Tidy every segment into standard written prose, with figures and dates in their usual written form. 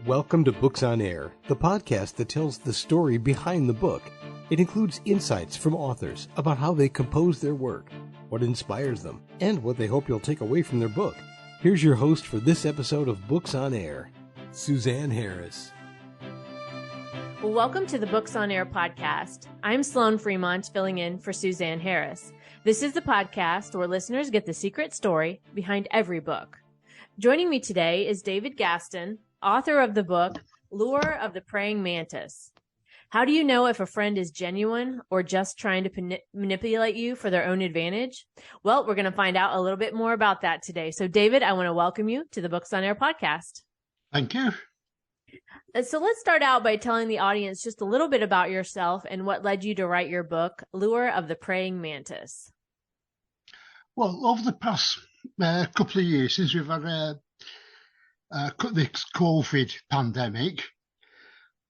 Welcome to Books on Air, the podcast that tells the story behind the book. It includes insights from authors about how they compose their work, what inspires them, and what they hope you'll take away from their book. Here's your host for this episode of Books on Air, Suzanne Harris. Welcome to the Books on Air podcast. I'm Sloan Fremont, filling in for Suzanne Harris. This is the podcast where listeners get the secret story behind every book. Joining me today is David Gaston, author of the book, Lure of the Praying Mantis. How do you know if a friend is genuine or just trying to manipulate you for their own advantage? Well, we're going to find out a little bit more about that today. So, David, I want to welcome you to the Books on Air podcast. Thank you. So let's start out by telling the audience just a little bit about yourself and what led you to write your book, Lure of the Praying Mantis. Well, over the past couple of years, since we've had this COVID pandemic,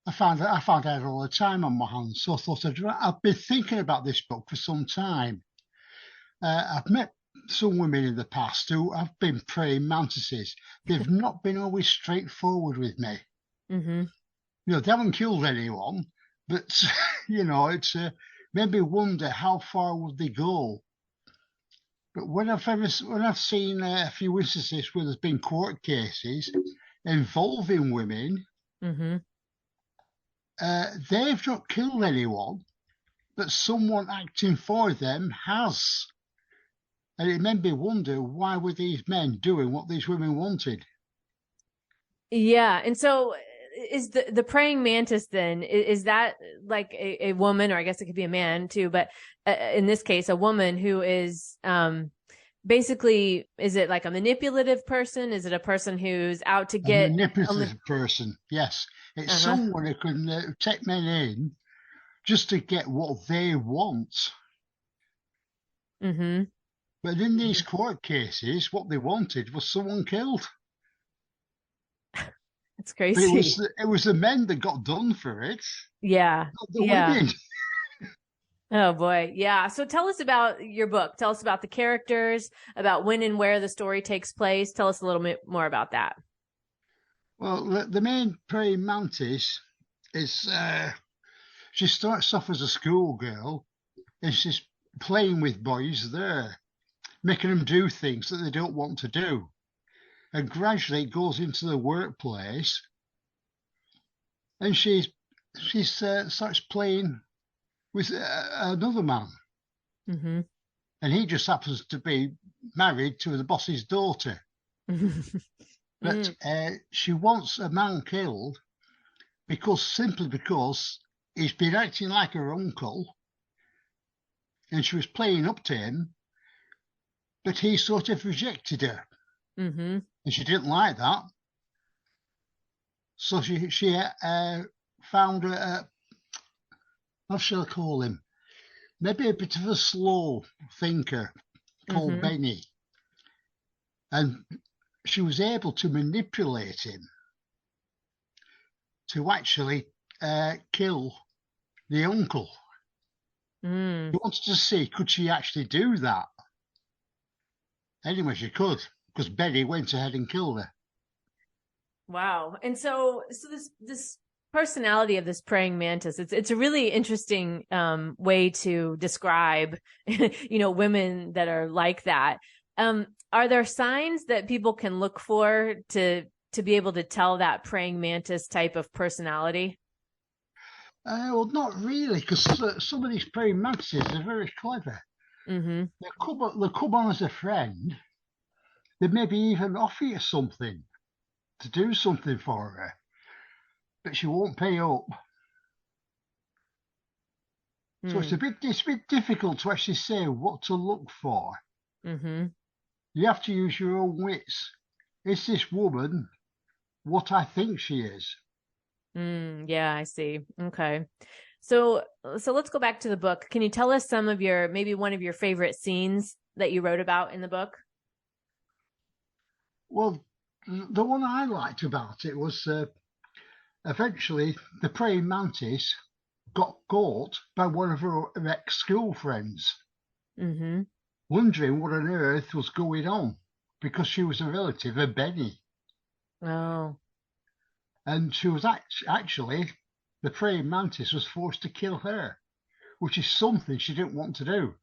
I found I had all the time on my hands. So I thought I've been thinking about this book for some time. I've met some women in the past who have been praying mantises. They've not been always straightforward with me. Mm-hmm. They haven't killed anyone, but it's made me wonder how far would they go. But when I've seen a few instances where there's been court cases involving women, mm-hmm. They've not killed anyone, but someone acting for them has. And it made me wonder, why were these men doing what these women wanted? Yeah, and so is the praying mantis then, is that like a woman, or I guess it could be a man too, but in this case, a woman who is basically, is it like a manipulative person? Is it a person who's out to get... A manipulative person, yes. It's someone who can take men in just to get what they want. Mm-hmm. But in these court cases, what they wanted was someone killed. It's crazy. It was the men that got done for it. Yeah. Not the women. Oh boy. Yeah. So tell us about your book. Tell us about the characters, about when and where the story takes place. Tell us a little bit more about that. Well, the main praying mantis is, she starts off as a schoolgirl and she's playing with boys there, making them do things that they don't want to do. And gradually it goes into the workplace, and she starts playing with another man. Mm-hmm. And he just happens to be married to the boss's daughter. But she wants a man killed simply because he's been acting like her uncle, and she was playing up to him, but he sort of rejected her. Mm-hmm. And she didn't like that. So she found how shall I call him? Maybe a bit of a slow thinker called Benny. And she was able to manipulate him to actually kill the uncle. Mm. She wanted to see, could she actually do that? Anyway, she could, because Benny went ahead and killed her. Wow. And so this personality of this praying mantis, it's a really interesting way to describe, women that are like that. Are there signs that people can look for to be able to tell that praying mantis type of personality? Well, not really, because some of these praying mantises are very clever. Mm-hmm. They'll come on as a friend. They maybe even offer you something to do something for her, but she won't pay up. So it's a bit difficult to actually say what to look for. Mm-hmm. You have to use your own wits. Is this woman what I think she is? Yeah, I see. Okay. So let's go back to the book. Can you tell us maybe one of your favorite scenes that you wrote about in the book? Well, the one I liked about it was eventually the praying mantis got caught by one of her ex-school friends, wondering what on earth was going on, because she was a relative of Benny. Oh. And she was actually, the praying mantis was forced to kill her, which is something she didn't want to do.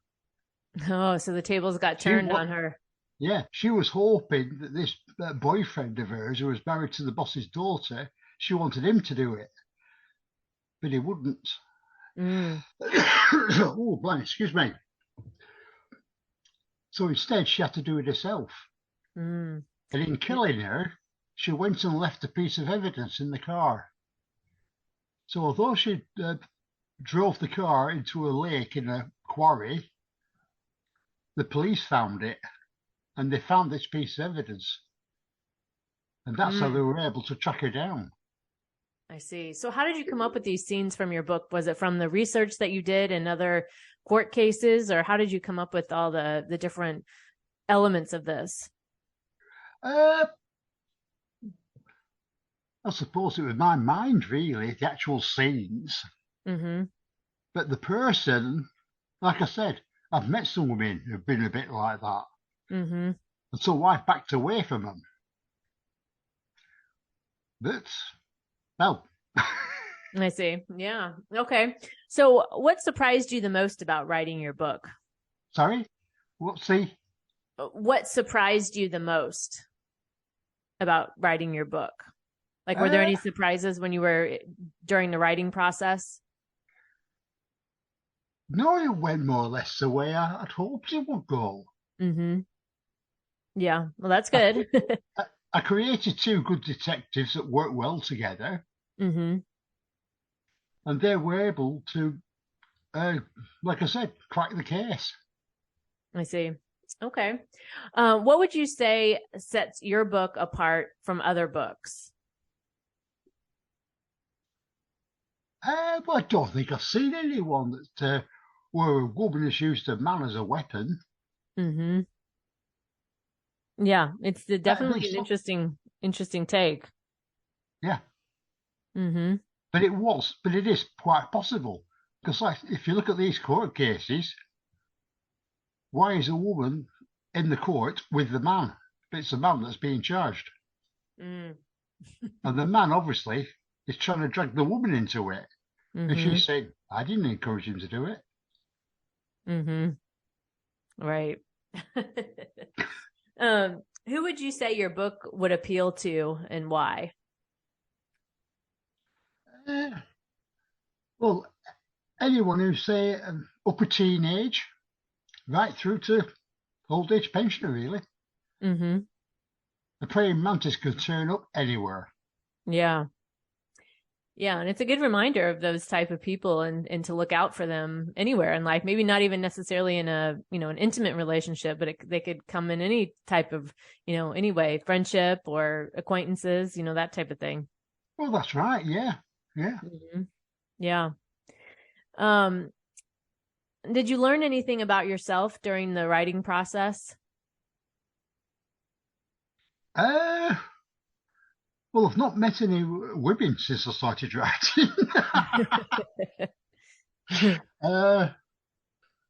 Oh, so the tables got turned on her. Yeah, she was hoping that this boyfriend of hers, who was married to the boss's daughter, she wanted him to do it, but he wouldn't. Oh, blind, excuse me. So instead, she had to do it herself. And in killing her, she went and left a piece of evidence in the car. So although she drove the car into a lake in a quarry, the police found it, and they found this piece of evidence. And that's how they were able to track her down. I see. So how did you come up with these scenes from your book? Was it from the research that you did in other court cases, or how did you come up with all the different elements of this? I suppose it was my mind, really, the actual scenes. But the person, like I said, I've met some women who've been a bit like that. And so I backed away from them. But, well. I see. Yeah. Okay. So what surprised you the most about writing your book? Sorry? What surprised you the most about writing your book? Like, were there any surprises when you were during the writing process? No, it went more or less the way I'd hoped it would go. Yeah. Well, that's good. I created two good detectives that work well together. And they were able to, like I said, crack the case. I see. Okay. What would you say sets your book apart from other books? Well, I don't think I've seen anyone that where a woman has used a man as a weapon. Yeah, it's definitely an interesting take. Yeah. But it is quite possible. Because like, if you look at these court cases, why is a woman in the court with the man? It's the man that's being charged. And the man, obviously, is trying to drag the woman into it. And she's saying, I didn't encourage him to do it. Right. Who would you say your book would appeal to and why? Well, anyone who's, say, upper teenage, right through to old age pensioner, really. The praying mantis can turn up anywhere. Yeah. Yeah, and it's a good reminder of those type of people and to look out for them anywhere in life. Maybe not even necessarily in an intimate relationship, but they could come in any type of, any way, friendship or acquaintances, that type of thing. Well, that's right. Yeah. Yeah. Yeah. Did you learn anything about yourself during the writing process? Well, I've not met any women since I started writing.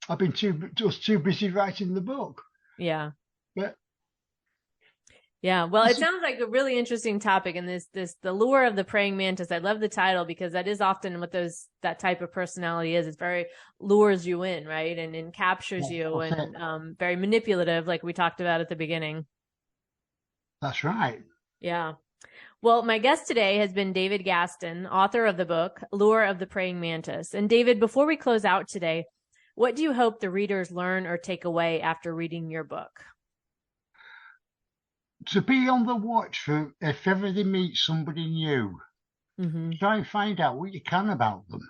I've been too busy writing the book. Yeah. But yeah, well, it sounds like a really interesting topic, and the lure of the praying mantis. I love the title because that is often what that type of personality is. It very lures you in, right, and captures you, and very manipulative, like we talked about at the beginning. That's right. Yeah. Well, my guest today has been David Gaston, author of the book Lure of the Praying Mantis. And David, before we close out today, what do you hope the readers learn or take away after reading your book? To be on the watch for if ever they meet somebody new, try and find out what you can about them,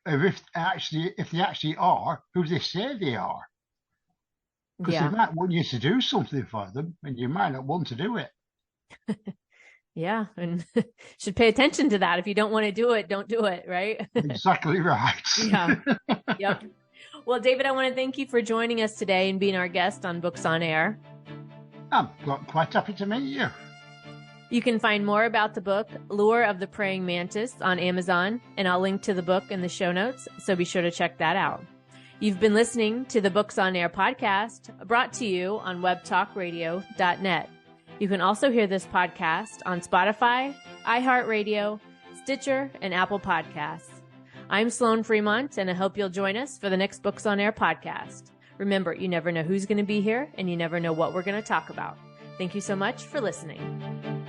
or if they actually are who they say they are, because they might want you to do something for them, and you might not want to do it. Yeah, and should pay attention to that. If you don't want to do it, don't do it, right? Exactly right. Yeah. Yep. Well, David, I want to thank you for joining us today and being our guest on Books on Air. I'm quite happy to meet you. You can find more about the book, Lure of the Praying Mantis, on Amazon, and I'll link to the book in the show notes, so be sure to check that out. You've been listening to the Books on Air podcast, brought to you on webtalkradio.net. You can also hear this podcast on Spotify, iHeartRadio, Stitcher, and Apple Podcasts. I'm Sloan Fremont, and I hope you'll join us for the next Books on Air podcast. Remember, you never know who's going to be here, and you never know what we're going to talk about. Thank you so much for listening.